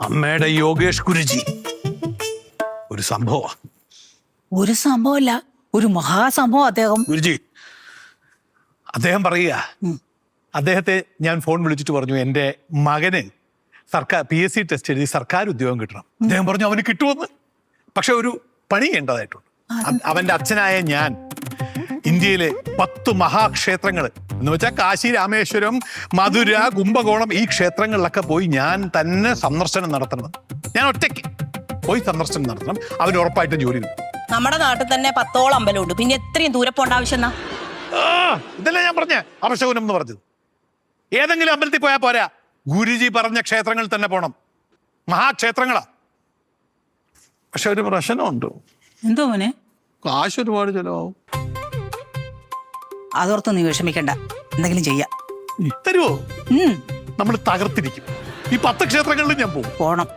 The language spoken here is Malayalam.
അമ്മയുടെ യോഗേഷ് ഗുരുജി ഒരു സംഭവം. ഒരു സംഭവമല്ല, ഒരു മഹാസംഭവം അദ്ദേഹം. ഗുരുജി അദ്ദേഹം പറയുക, അദ്ദേഹത്തെ ഞാൻ ഫോൺ വിളിച്ചിട്ട് പറഞ്ഞു എൻ്റെ മകന് സർക്കാർ PSC ടെസ്റ്റ് എഴുതി സർക്കാർ ഉദ്യോഗം കിട്ടണം. അദ്ദേഹം പറഞ്ഞു അവന് കിട്ടുമെന്ന്. പക്ഷെ ഒരു പണി ചെയ്യേണ്ടതായിട്ടുണ്ട്. അവൻ്റെ അച്ഛനായ ഞാൻ ഇന്ത്യയിലെ 10 മഹാക്ഷേത്രങ്ങൾ എന്ന് വെച്ചാൽ കാശി, രാമേശ്വരം, മധുര, കുംഭകോണം, ഈ ക്ഷേത്രങ്ങളിലൊക്കെ പോയി ഞാൻ തന്നെ സന്ദർശനം നടത്തണം. ഞാൻ ഒറ്റയ്ക്ക് പോയി സന്ദർശനം നടത്തണം. അവന് ഉറപ്പായിട്ടും ജോലി കിട്ടും. നമ്മുടെ നാട്ടിൽ തന്നെ 10ഓളം അമ്പലമുണ്ട്, പിന്നെ എത്രയും ദൂരെ പോകേണ്ട ആവശ്യം എന്നാ? ഇതല്ലേ ഞാൻ പറഞ്ഞ അപശകുനം എന്ന് പറഞ്ഞത്. ഏതെങ്കിലും അമ്പലത്തിൽ പോയാൽ പോരാ, ഗുരുജി പറഞ്ഞ ക്ഷേത്രങ്ങളിൽ തന്നെ പോണം. മഹാക്ഷേത്രങ്ങളാ. പക്ഷെ ഒരു പ്രശ്നമുണ്ട്. എന്തോ മോനെ? കാശ് ഒരുപാട് ചെലവാകും. അതോർത്ത് നീ വിഷമിക്കണ്ട, എന്തെങ്കിലും ചെയ്യാം. തരുവോ? നമ്മൾ തകർത്തിരിക്കും. ഈ 10 ക്ഷേത്രങ്ങളിലും ഞാൻ പോകും. പോണം.